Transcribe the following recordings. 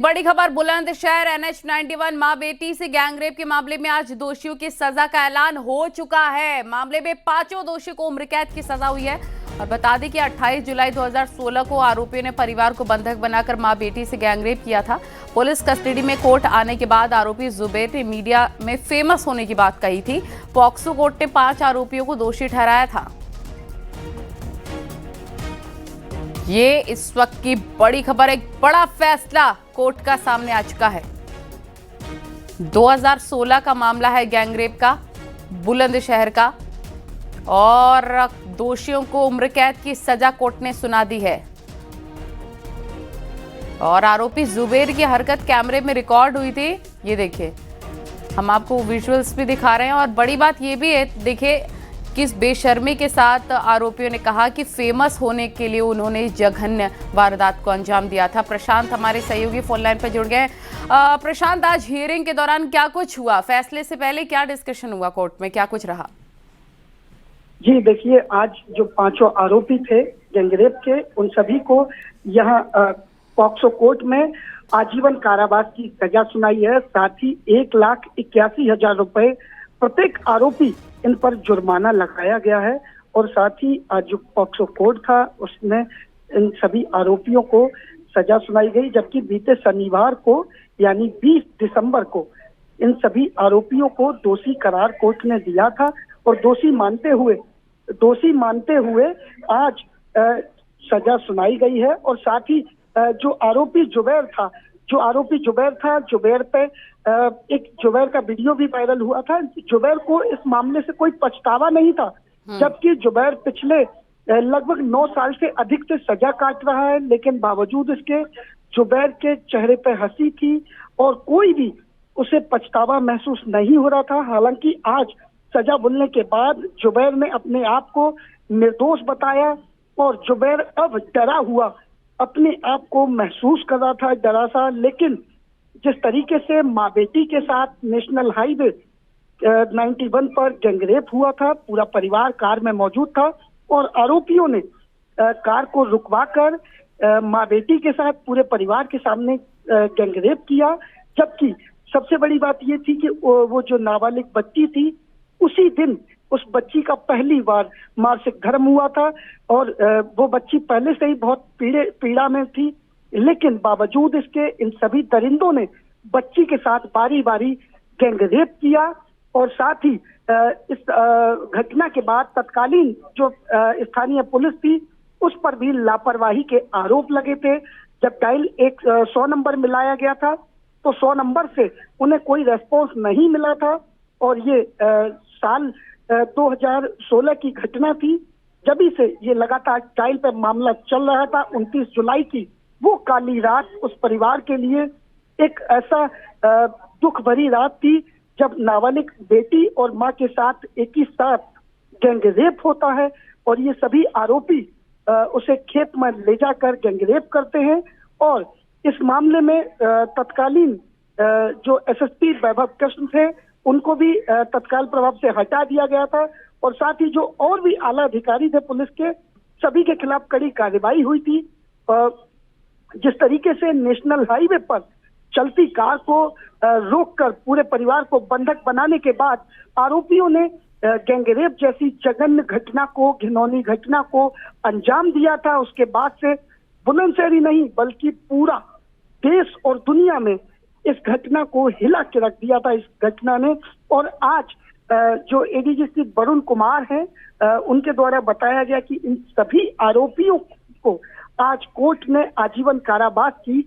बड़ी खबर बुलंदशहर NH 91 मां बेटी से गैंगरेप के मामले में आज दोषियों की सजा का ऐलान हो चुका है। मामले में पांचों दोषियों को उम्र कैद की सजा हुई है। और बता दें कि 28 जुलाई 2016 को आरोपियों ने परिवार को बंधक बनाकर मां बेटी से गैंगरेप किया था। पुलिस कस्टडी में कोर्ट आने के बाद आरोपी जुबैर ने मीडिया में फेमस होने की बात कही थी। पॉक्सो कोर्ट ने 5 आरोपियों को दोषी ठहराया था। ये इस वक्त की बड़ी खबर, एक बड़ा फैसला कोर्ट का सामने आ चुका है। 2016 का मामला है गैंगरेप का, बुलंदशहर का, और दोषियों को उम्र कैद की सजा कोर्ट ने सुना दी है। और आरोपी जुबैर की हरकत कैमरे में रिकॉर्ड हुई थी। ये देखिए, हम आपको विजुअल्स भी दिखा रहे हैं। और बड़ी बात ये भी है, देखिए किस बेशर्मी के साथ आरोपियों ने कहा कि फेमस होने के लिए उन्होंने जघन्य वारदात को अंजाम दिया था। प्रशांत हमारे सहयोगी फोन लाइन पर जुड़ गए। प्रशांत, आज हियरिंग के दौरान क्या कुछ हुआ? फैसले से पहले क्या डिस्कशन हुआ कोर्ट में, क्या कुछ रहा? जी देखिए, आज जो पांचों आरोपी थे गैंगरेप के, उन सभी को यहाँ पॉक्सो कोर्ट में आजीवन कारावास की सजा सुनाई है। साथ ही 1,81,000 रुपए प्रत्येक आरोपी इन पर जुर्माना लगाया गया है। और साथ ही आज जो पॉक्सो कोर्ट था उसमें इन सभी आरोपियों को सजा सुनाई गई। जबकि बीते शनिवार को यानी 20 दिसंबर को इन सभी आरोपियों को दोषी करार कोर्ट ने दिया था। और दोषी मानते हुए आज सजा सुनाई गई है। और साथ ही जो आरोपी जुबैर था, जुबैर पे एक जुबैर का वीडियो भी वायरल हुआ था। जुबैर को इस मामले से कोई पछतावा नहीं था, जबकि जुबैर पिछले लगभग 9 साल से अधिक से सजा काट रहा है। लेकिन बावजूद इसके जुबैर के चेहरे पे हंसी थी और कोई भी उसे पछतावा महसूस नहीं हो रहा था। हालांकि आज सजा मिलने के बाद जुबैर ने अपने आप को निर्दोष बताया और जुबैर अब डरा हुआ अपने आप को महसूस कर रहा था, डरा सा। लेकिन जिस तरीके से माँ बेटी के साथ नेशनल हाईवे 91 पर गैंगरेप हुआ था, पूरा परिवार कार में मौजूद था और आरोपियों ने कार को रुकवाकर माँ बेटी के साथ पूरे परिवार के सामने गैंगरेप किया। जबकि सबसे बड़ी बात ये थी कि वो जो नाबालिग बच्ची थी, उसी दिन उस बच्ची का पहली बार मासिक धर्म हुआ था और वो बच्ची पहले से ही बहुत पीड़ा में थी। लेकिन बावजूद इसके इन सभी दरिंदों ने बच्ची के साथ बारी बारी गैंगरेप किया। और साथ ही इस घटना के बाद तत्कालीन जो स्थानीय पुलिस थी, उस पर भी लापरवाही के आरोप लगे थे। जब डायल 100 नंबर मिलाया गया था तो 100 नंबर से उन्हें कोई रेस्पॉन्स नहीं मिला था। और ये साल 2016 की घटना थी, जब से ये लगातार ट्रायल पे मामला चल रहा था। 29 जुलाई की वो काली रात उस परिवार के लिए एक ऐसा दुख भरी रात थी जब नाबालिग बेटी और मां के साथ एक ही साथ गैंगरेप होता है। और ये सभी आरोपी उसे खेत में ले जाकर गैंगरेप करते हैं। और इस मामले में तत्कालीन जो SSP वैभव कृष्ण थे, उनको भी तत्काल प्रभाव से हटा दिया गया था। और साथ ही जो और भी आला अधिकारी थे पुलिस के, सभी के खिलाफ कड़ी कार्रवाई हुई थी। जिस तरीके से नेशनल हाईवे पर चलती कार को रोककर पूरे परिवार को बंधक बनाने के बाद आरोपियों ने गैंगरेप जैसी जघन्य घटना को, घिनौनी घटना को अंजाम दिया था, उसके बाद से बुलंदशहर ही नहीं बल्कि पूरा देश और दुनिया में इस घटना को हिला के रख दिया था इस घटना ने। और आज जो ADG श्री वरुण कुमार हैं, उनके द्वारा बताया गया कि इन सभी आरोपियों को आज कोर्ट ने आजीवन कारावास की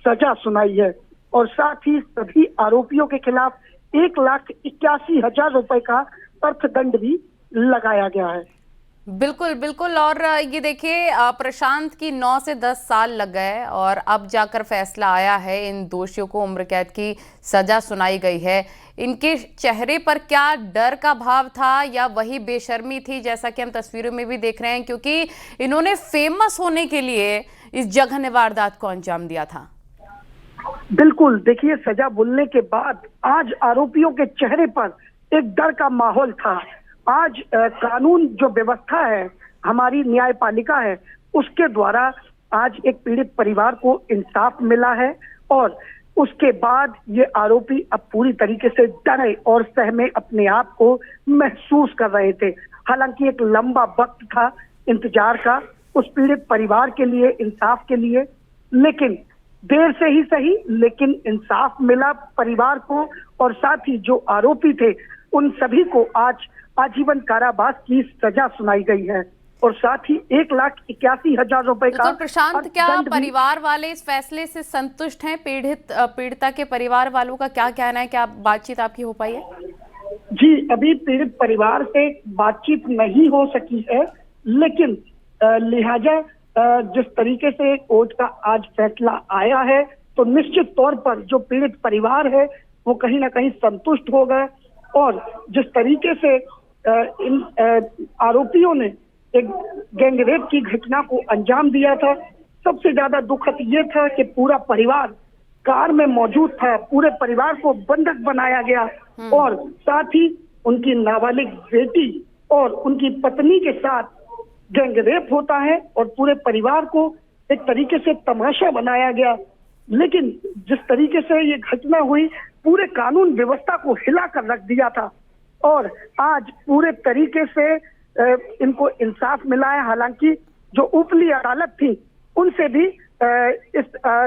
सजा सुनाई है। और साथ ही सभी आरोपियों के खिलाफ 1,81,000 रुपए का अर्थदंड भी लगाया गया है। बिल्कुल बिल्कुल। और ये देखिए, प्रशांत की 9 से 10 साल लग गए और अब जाकर फैसला आया है। इन दोषियों को उम्र कैद की सजा सुनाई गई है। इनके चेहरे पर क्या डर का भाव था या वही बेशर्मी थी, जैसा कि हम तस्वीरों में भी देख रहे हैं, क्योंकि इन्होंने फेमस होने के लिए इस जघन्य वारदात को अंजाम दिया था। बिल्कुल, देखिए, सजा मिलने के बाद आज आरोपियों के चेहरे पर एक डर का माहौल था। आज कानून जो व्यवस्था है, हमारी न्यायपालिका है, उसके द्वारा आज एक पीड़ित परिवार को इंसाफ मिला है और उसके बाद ये आरोपी अब पूरी तरीके से डरे और सहमे अपने आप को महसूस कर रहे थे। हालांकि एक लंबा वक्त था इंतजार का उस पीड़ित परिवार के लिए, इंसाफ के लिए, लेकिन देर से ही सही लेकिन इंसाफ मिला परिवार को। और साथ ही जो आरोपी थे उन सभी को आज आजीवन कारावास की सजा सुनाई गई है और साथ ही 1,81,000 रुपए का तो प्रशांत, क्या दंड भी। परिवार वाले इस फैसले से संतुष्ट हैं? पीड़िता के परिवार वालों का क्या कहना है? क्या बातचीत आपकी हो पाई है? जी, अभी पीड़ित परिवार से बातचीत नहीं हो सकी है, लेकिन लिहाजा जिस तरीके से कोर्ट का आज फैसला आया है तो निश्चित तौर पर जो पीड़ित परिवार है वो कहीं ना कहीं संतुष्ट होगा। और जिस तरीके से इन आरोपियों ने एक गैंगरेप की घटना को अंजाम दिया था, सबसे ज्यादा दुखद ये था कि पूरा परिवार कार में मौजूद था, पूरे परिवार को बंधक बनाया गया और साथ ही उनकी नाबालिग बेटी और उनकी पत्नी के साथ गैंगरेप होता है और पूरे परिवार को एक तरीके से तमाशा बनाया गया। लेकिन जिस तरीके से ये घटना हुई पूरे कानून व्यवस्था को हिला कर रख दिया था और आज पूरे तरीके से इनको इंसाफ मिला है। हालांकि जो ऊपरी अदालत थी उनसे भी इस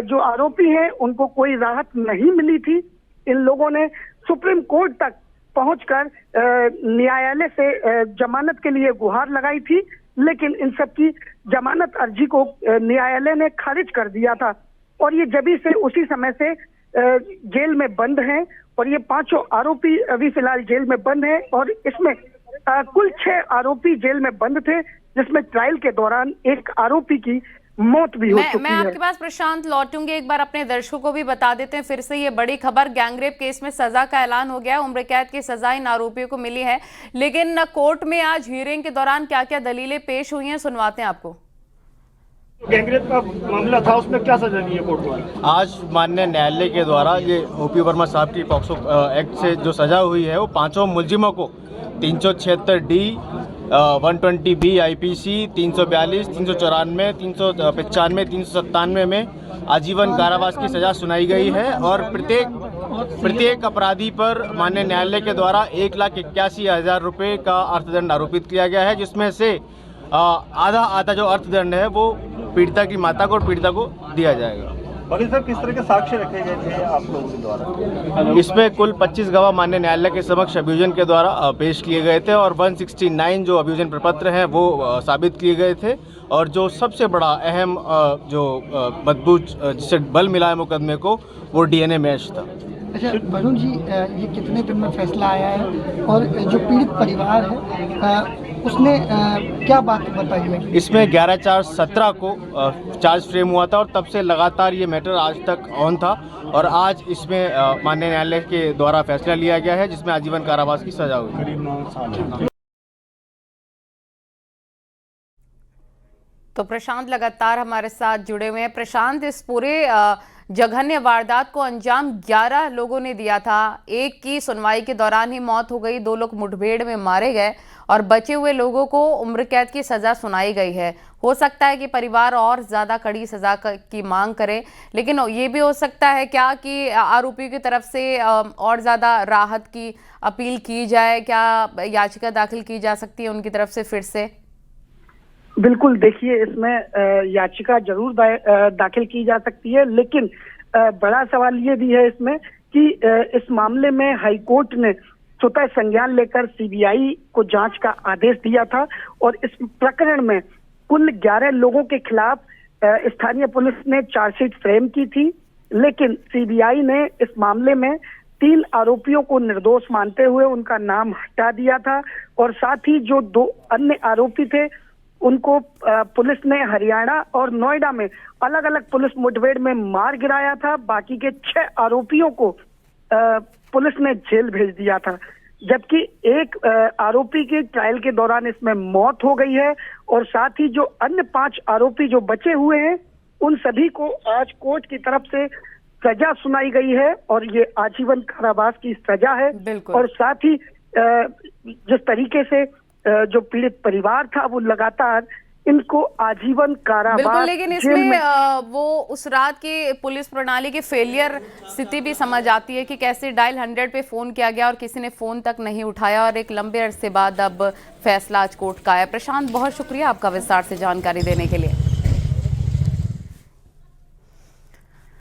जो आरोपी हैं उनको कोई राहत नहीं मिली थी। इन लोगों ने सुप्रीम कोर्ट तक पहुंचकर न्यायालय से जमानत के लिए गुहार लगाई थी, लेकिन इन सब की जमानत अर्जी को न्यायालय ने खारिज कर दिया था और ये जभी से उसी समय से जेल में बंद हैं और ये 5 आरोपी अभी फिलहाल जेल में बंद हैं और इसमें कुल 6 आरोपी जेल में बंद थे, जिसमें ट्रायल के दौरान एक आरोपी की मौत भी हो चुकी है। मैं आपके पास प्रशांत लौटूंगी, एक बार अपने दर्शकों को भी बता देते हैं फिर से ये बड़ी खबर। गैंगरेप केस में सजा का ऐलान हो गया, उम्र कैद की सजा इन आरोपियों को मिली है, लेकिन कोर्ट में आज हियरिंग के दौरान क्या क्या दलीलें पेश हुई हैं सुनवाते हैं आपको। गैंगरेप का मामला था, उसमें क्या सजा दी है कोर्ट द्वारा? आज माननीय न्यायालय के द्वारा ये ओपी वर्मा साहब की पॉक्सो एक्ट से जो सजा हुई है वो 5 मुलजिमों को 376D 120B IPC 342 394 395 397 में आजीवन कारावास की सजा सुनाई गई है और प्रत्येक अपराधी पर माननीय न्यायालय के द्वारा 1,81,000 रुपये का अर्थदंड आरोपित किया गया है, जिसमें से आधा जो अर्थदंड है वो पीड़िता की माता को और पीड़िता को दिया जाएगा। वकील साहब, किस तरह के साक्ष्य रखे गए थे आप लोगों के द्वारा? इसमें कुल 25 गवाह माननीय न्यायालय के समक्ष अभियोजन के द्वारा पेश किए गए थे और 169 जो अभियोजन प्रपत्र हैं वो साबित किए गए थे और जो सबसे बड़ा अहम जो मजबूत जिससे बल मिला है मुकदमे को वो DNA मैच था। अच्छा वरुण जी, ये कितने दिन में फैसला आया है और जो पीड़ित परिवार है उसने क्या बात बताई है? इसमें 11/4/17 को चार्ज फ्रेम हुआ था और तब से लगातार ये मैटर आज तक ऑन था और आज इसमें माननीय न्यायालय के द्वारा फैसला लिया गया है जिसमें आजीवन कारावास की सजा हुई। करीब 9 साल। तो प्रशांत लगातार हमारे साथ जुड़े हुए हैं। प्रशांत, इस पूरे जघन्य वारदात को अंजाम 11 लोगों ने दिया था, एक की सुनवाई के दौरान ही मौत हो गई, 2 लोग मुठभेड़ में मारे गए और बचे हुए लोगों को उम्र कैद की सजा सुनाई गई है। हो सकता है कि परिवार और ज्यादा कड़ी सजा की मांग करे, लेकिन ये भी हो सकता है क्या कि आरोपियों की तरफ से और ज्यादा राहत की अपील की जाए? क्या याचिका दाखिल की जा सकती है उनकी तरफ से फिर से? बिल्कुल, देखिए इसमें याचिका जरूर दाखिल की जा सकती है, लेकिन बड़ा सवाल ये भी है इसमें कि इस मामले में हाईकोर्ट ने स्वतः संज्ञान लेकर CBI को जांच का आदेश दिया था और इस प्रकरण में कुल 11 लोगों के खिलाफ स्थानीय पुलिस ने चार्जशीट फ्रेम की थी, लेकिन CBI ने इस मामले में 3 आरोपियों को निर्दोष मानते हुए उनका नाम हटा दिया था और साथ ही जो 2 अन्य आरोपी थे उनको पुलिस ने हरियाणा और नोएडा में अलग अलग पुलिस मुठभेड़ में मार गिराया था। बाकी के 6 आरोपियों को पुलिस ने जेल भेज दिया था, जबकि एक आरोपी के ट्रायल के दौरान इसमें मौत हो गई है और साथ ही जो अन्य 5 आरोपी जो बचे हुए हैं उन सभी को आज कोर्ट की तरफ से सजा सुनाई गई है और ये आजीवन कारावास की सजा है। और साथ ही जिस तरीके से जो पीड़ित परिवार था वो लगातार इनको आजीवन कारावास बिल्कुल, लेकिन जेल में इसमें वो उस रात की पुलिस प्रणाली की फेलियर स्थिति भी समझ आती है कि कैसे डायल 100 पे फोन किया गया और किसी ने फोन तक नहीं उठाया और एक लंबे अरसे बाद अब फैसला आज कोर्ट का है। प्रशांत, बहुत शुक्रिया आपका विस्तार से जानकारी देने के लिए।